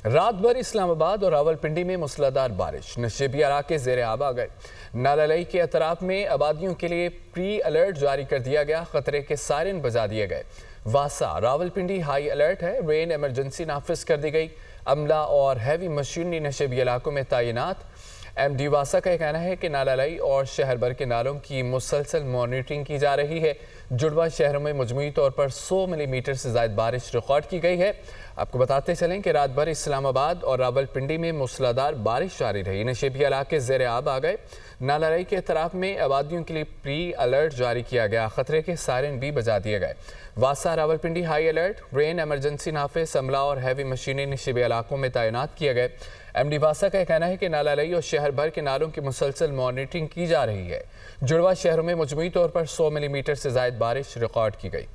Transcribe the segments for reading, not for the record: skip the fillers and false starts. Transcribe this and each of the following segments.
رات بھر اسلام آباد اور راولپنڈی میں موسلادھار بارش، نشیبی علاقے زیر آب آ گئے۔ نالالئی کے اطراف میں آبادیوں کے لیے پری الرٹ جاری کر دیا گیا، خطرے کے سائرن بجا دیے گئے۔ واسا راولپنڈی ہائی الرٹ ہے، رین ایمرجنسی نافذ کر دی گئی۔ عملہ اور ہیوی مشینری نشیبی علاقوں میں تعینات۔ ایم ڈی واسا کا کہنا ہے کہ نالالئی اور شہر بھر کے نالوں کی مسلسل مانیٹرنگ کی جا رہی ہے۔ جڑواں شہروں میں مجموعی طور پر 100 ملی میٹر سے زائد بارش ریکارڈ کی گئی ہے۔ آپ کو بتاتے چلیں کہ رات بھر اسلام آباد اور راولپنڈی میں موسلادھار بارش جاری رہی، نشیبی علاقے زیر آب آ گئے۔ نالالئی کے اطراف میں آبادیوں کے لیے پری الرٹ جاری کیا گیا، خطرے کے سائرن بھی بجا دیے گئے۔ واسا راولپنڈی ہائی الرٹ، رین ایمرجنسی نافذ، عملہ اور ہیوی مشینیں نشیبی علاقوں میں تعینات کیے گئے۔ ایم ڈی واسا کا کہنا ہے کہ نالالئی اور شہر بھر کے نالوں کی مسلسل مانیٹرنگ کی جا رہی ہے۔ جڑواں شہروں میں مجموعی طور پر 100 ملی میٹر سے زائد بارش ریکارڈ کی گئی۔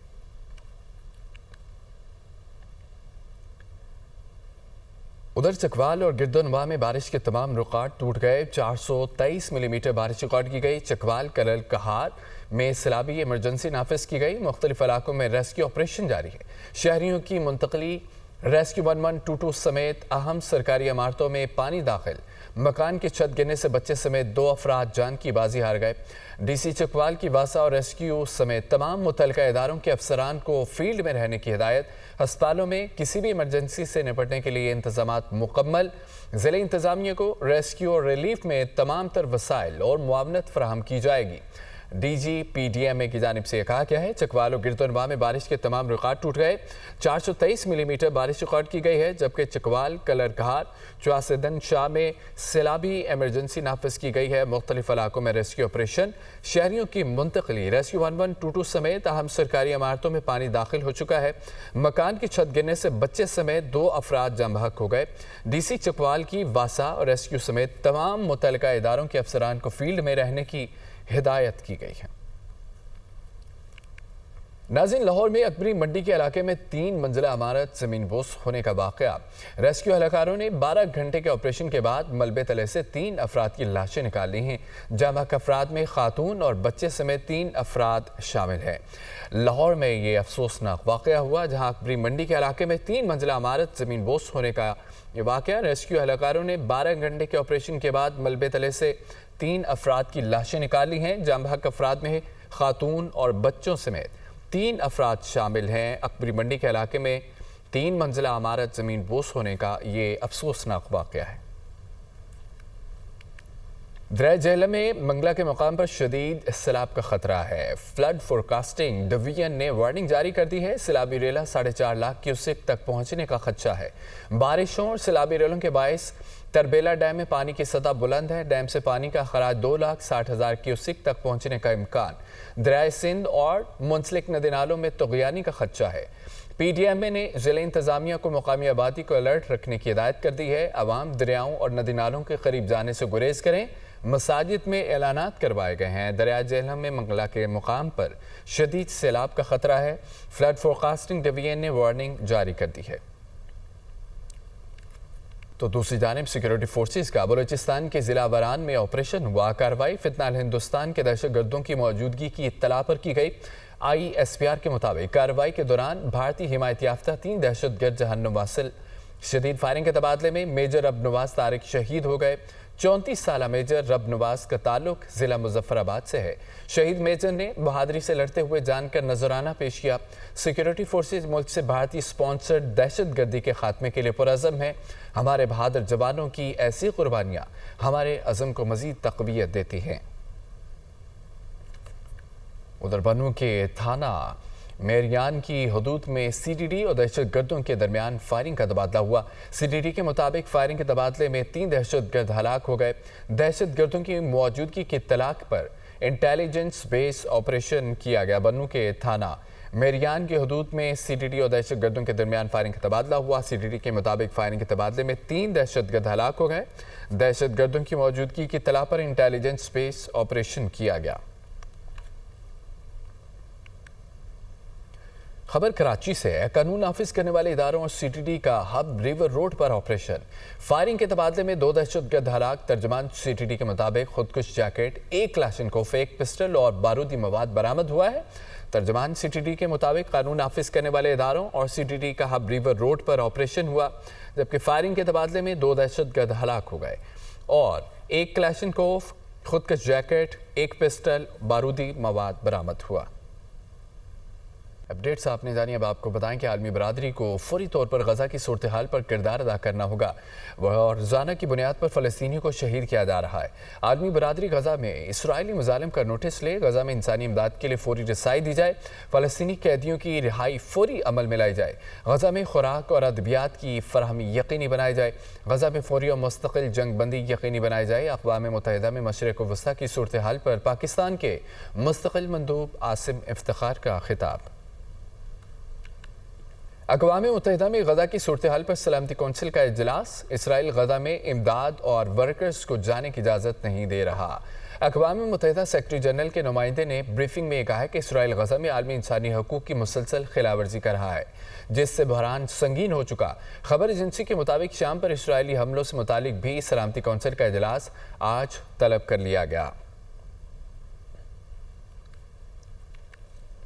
ادھر چکوال اور گردونواں میں بارش کے تمام ریکارڈ ٹوٹ گئے۔ 423 ملی میٹر بارش ریکارڈ کی گئی۔ چکوال کلل کہار میں سیلابی ایمرجنسی نافذ کی گئی، مختلف علاقوں میں ریسکیو آپریشن جاری ہے۔ شہریوں کی منتقلی، ریسکیو 1122 سمیت اہم سرکاری عمارتوں میں پانی داخل، مکان کی چھت گرنے سے بچے سمیت 2 افراد جان کی بازی ہار گئے۔ ڈی سی چکوال کی واسا اور ریسکیو سمیت تمام متعلقہ اداروں کے افسران کو فیلڈ میں رہنے کی ہدایت۔ ہسپتالوں میں کسی بھی ایمرجنسی سے نپٹنے کے لیے انتظامات مکمل۔ ضلع انتظامیہ کو ریسکیو اور ریلیف میں تمام تر وسائل اور معاونت فراہم کی جائے گی۔ D G P D M A کی جانب سے یہ کہا گیا ہے چکوال اور گردونواں میں بارش کے تمام ریکارڈ ٹوٹ گئے۔ 423 ملی میٹر بارش ریکارڈ کی گئی ہے، جبکہ چکوال کلر کہار چواسدن شاہ میں سیلابی ایمرجنسی نافذ کی گئی ہے، مختلف علاقوں میں ریسکیو آپریشن۔ شہریوں کی منتقلی، ریسکیو 1122 سمیت اہم سرکاری عمارتوں میں پانی داخل ہو چکا ہے، مکان کی چھت گرنے سے بچے سمیت 2 افراد جاں بحق ہو گئے۔ ڈی سی چکوال کی واسا اور ریسکیو سمیت تمام متعلقہ اداروں کے افسران کو فیلڈ میں رہنے کی ہدایت کی گئی ہے۔ ناظرین، لاہور میں اکبری منڈی کے علاقے میں 3 منزلہ عمارت زمین بوس ہونے کا واقعہ۔ ریسکیو اہلکاروں نے 12 گھنٹے کے آپریشن کے بعد ملبے تلے سے 3 افراد کی لاشیں نکال لی ہیں۔ جاں بحق افراد میں خاتون اور بچے سمیت 3 افراد شامل ہیں۔ لاہور میں یہ افسوسناک واقعہ ہوا جہاں اکبری منڈی کے علاقے میں 3 منزلہ عمارت زمین بوس ہونے کا یہ واقعہ۔ ریسکیو اہلکاروں نے 12 گھنٹے کے آپریشن کے بعد ملبے تلے سے 3 افراد کی لاشیں نکال لی ہیں۔ جاں بحق افراد میں خاتون اور بچوں سمیت 3 افراد شامل ہیں۔ اکبری منڈی کے علاقے میں 3 منزلہ عمارت زمین بوس ہونے کا یہ افسوسناک واقعہ ہے۔ دریا جہلم میں منگلا کے مقام پر شدید سیلاب کا خطرہ ہے۔ فلڈ فورکاسٹنگ ڈویژن نے وارننگ جاری کر دی ہے۔ سیلابی ریلا 4.5 لاکھ کیوسک تک پہنچنے کا خدشہ ہے۔ بارشوں اور سیلابی ریلوں کے باعث تربیلا ڈیم میں پانی کی سطح بلند ہے۔ ڈیم سے پانی کا خراج 2,60,000 کیوسک تک پہنچنے کا امکان۔ دریائے سندھ اور منسلک ندی نالوں میں طغیانی کا خدشہ ہے۔ پی ڈی ایم اے نے ضلع انتظامیہ کو مقامی آبادی کو الرٹ رکھنے کی ہدایت کر دی ہے۔ عوام دریاؤں اور ندی نالوں کے قریب جانے سے گریز کریں۔ مساجد میں اعلانات کروائے گئے ہیں۔ دریا جہلم میں منگلا کے مقام پر شدید سیلاب کا خطرہ ہے۔ فلڈ فورکاسٹنگ ڈویژن نے وارننگ جاری کر دی ہے۔ تو دوسری جانب سیکیورٹی فورسز کا بلوچستان کے ضلع وران میں آپریشن ہوا۔ کارروائی فتنہ ہندوستان کے دہشت گردوں کی موجودگی کی اطلاع پر کی گئی۔ آئی ایس پی آر کے مطابق کارروائی کے دوران بھارتی حمایت یافتہ 3 دہشت گرد جہنم واصل۔ شدید فائرنگ کے تبادلے میں میجر رب نواز طارق شہید ہو گئے۔ 34 سالہ میجر رب نواز کا تعلق ضلع مظفر آباد سے ہے۔ شہید میجر نے بہادری سے لڑتے ہوئے جان کا نذرانہ پیش کیا۔ سیکیورٹی فورسز ملک سے بھارتی سپانسرڈ دہشت گردی کے خاتمے کے لیے پرعزم ہیں۔ ہمارے بہادر جوانوں کی ایسی قربانیاں ہمارے عزم کو مزید تقویت دیتی ہیں۔ ادھر بنوں کے تھانہ میریان کی حدود میں سی ڈی ڈی اور دہشت گردوں کے درمیان فائرنگ کا تبادلہ ہوا۔ سی ڈی ڈی کے مطابق فائرنگ کے تبادلے میں 3 دہشت گرد ہلاک ہو گئے۔ دہشت گردوں کی موجودگی کی اطلاع پر انٹیلیجنس بیس آپریشن کیا گیا۔ بنوں کے تھانہ میریان کی حدود میں سی ڈی ڈی اور دہشت گردوں کے درمیان فائرنگ کا تبادلہ ہوا۔ سی ڈی ڈی کے مطابق فائرنگ کے تبادلے میں 3 دہشت گرد ہلاک ہو گئے۔ دہشت گردوں کی موجودگی کی اطلاع پر انٹیلیجنس بیس آپریشن کیا گیا۔ خبر کراچی سے ہے۔ قانون نافذ کرنے والے اداروں اور سی ٹی ڈی کا ہب ریور روڈ پر آپریشن۔ فائرنگ کے تبادلے میں 2 دہشت گرد ہلاک۔ ترجمان سی ٹی ڈی کے مطابق خودکش جیکٹ، 1 کلاشنکوف، 1 پسٹل اور بارودی مواد برآمد ہوا ہے۔ ترجمان سی ٹی ڈی کے مطابق قانون نافذ کرنے والے اداروں اور سی ٹی ڈی کا ہب ریور روڈ پر آپریشن ہوا، جبکہ فائرنگ کے تبادلے میں 2 دہشت گرد ہلاک ہو گئے اور 1 کلاشنکوف، خودکش جیکٹ، 1 پسٹل، بارودی مواد برآمد ہوا۔ اپڈیٹس آپ نے جانی، اب آپ کو بتائیں کہ عالمی برادری کو فوری طور پر غزہ کی صورتحال پر کردار ادا کرنا ہوگا اور روزانہ کی بنیاد پر فلسطینیوں کو شہید کیا جا رہا ہے۔ عالمی برادری غزہ میں اسرائیلی مظالم کا نوٹس لے، غزہ میں انسانی امداد کے لیے فوری رسائی دی جائے، فلسطینی قیدیوں کی رہائی فوری عمل میں لائی جائے، غزہ میں خوراک اور ادویات کی فراہمی یقینی بنائی جائے، غزہ میں فوری اور مستقل جنگ بندی یقینی بنائی جائے۔ اقوام متحدہ میں مشرق وسطیٰ کی صورتحال پر پاکستان کے مستقل مندوب عاصم افتخار کا خطاب۔ اقوام متحدہ میں غزہ کی صورتحال پر سلامتی کونسل کا اجلاس، اسرائیل غزہ میں امداد اور ورکرز کو جانے کی اجازت نہیں دے رہا۔ اقوام متحدہ سیکرٹری جنرل کے نمائندے نے بریفنگ میں کہا کہ اسرائیل غزہ میں عالمی انسانی حقوق کی مسلسل خلاف ورزی کر رہا ہے، جس سے بحران سنگین ہو چکا۔ خبر ایجنسی کے مطابق شام پر اسرائیلی حملوں سے متعلق بھی سلامتی کونسل کا اجلاس آج طلب کر لیا گیا۔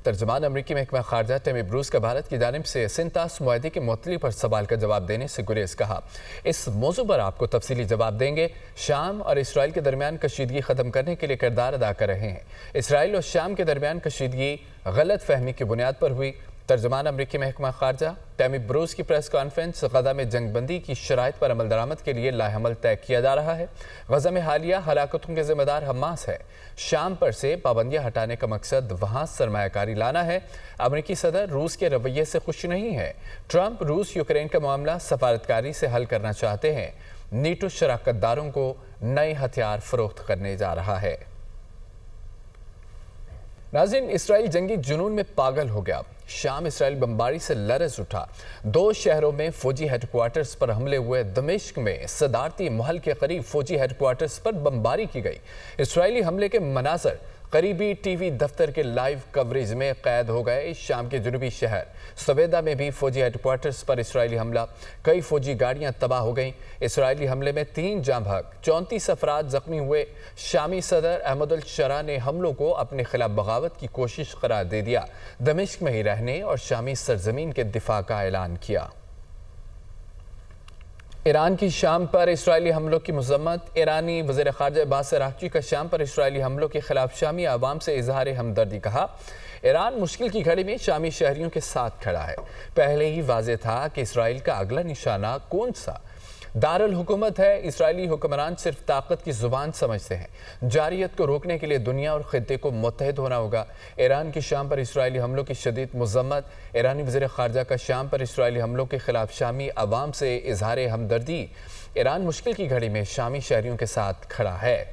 ترجمان امریکی محکمہ خارجہ ٹیمی بروس کا بھارت کی جانب سے سنتاس معاہدے کی معطلی پر سوال کا جواب دینے سے گریز کہا۔ اس موضوع پر آپ کو تفصیلی جواب دیں گے۔ شام اور اسرائیل کے درمیان کشیدگی ختم کرنے کے لیے کردار ادا کر رہے ہیں۔ اسرائیل اور شام کے درمیان کشیدگی غلط فہمی کی بنیاد پر ہوئی۔ ترجمان امریکی محکمہ خارجہ ٹیمی بروس کی پریس کانفرنس، غزہ میں جنگ بندی کی شرائط پر عمل درآمد کے لیے لاحمل طے کیا جا رہا ہے۔ غزہ میں حالیہ ہلاکتوں کے ذمہ دار حماس ہے۔ شام پر سے پابندیاں ہٹانے کا مقصد وہاں سرمایہ کاری لانا ہے۔ امریکی صدر روس کے رویے سے خوش نہیں ہے۔ ٹرمپ روس یوکرین کا معاملہ سفارتکاری سے حل کرنا چاہتے ہیں۔ نیٹو شراکت داروں کو نئے ہتھیار فروخت کرنے جا رہا ہے۔ ناظرین، اسرائیل جنگی جنون میں پاگل ہو گیا۔ شام اسرائیل بمباری سے لرز اٹھا۔ 2 شہروں میں فوجی ہیڈ کوارٹرز پر حملے ہوئے۔ دمشق میں صدارتی محل کے قریب فوجی ہیڈ کوارٹرز پر بمباری کی گئی۔ اسرائیلی حملے کے مناظر قریبی ٹی وی دفتر کے لائیو کوریج میں قید ہو گئے۔ شام کے جنوبی شہر سویدا میں بھی فوجی ہیڈ کوارٹرز پر اسرائیلی حملہ، کئی فوجی گاڑیاں تباہ ہو گئیں۔ اسرائیلی حملے میں 3 جاں بحق، 34 افراد زخمی ہوئے۔ شامی صدر احمد الشرا نے حملوں کو اپنے خلاف بغاوت کی کوشش قرار دے دیا، دمشق میں ہی رہنے اور شامی سرزمین کے دفاع کا اعلان کیا۔ ایران کی شام پر اسرائیلی حملوں کی مذمت۔ ایرانی وزیر خارجہ عباس عراقچی کا شام پر اسرائیلی حملوں کے خلاف شامی عوام سے اظہار ہمدردی کہا۔ ایران مشکل کی گھڑی میں شامی شہریوں کے ساتھ کھڑا ہے۔ پہلے ہی واضح تھا کہ اسرائیل کا اگلا نشانہ کون سا دارالحکومت ہے۔ اسرائیلی حکمران صرف طاقت کی زبان سمجھتے ہیں۔ جارحیت کو روکنے کے لیے دنیا اور خطے کو متحد ہونا ہوگا۔ ایران کی شام پر اسرائیلی حملوں کی شدید مذمت۔ ایرانی وزیر خارجہ کا شام پر اسرائیلی حملوں کے خلاف شامی عوام سے اظہار ہمدردی۔ ایران مشکل کی گھڑی میں شامی شہریوں کے ساتھ کھڑا ہے۔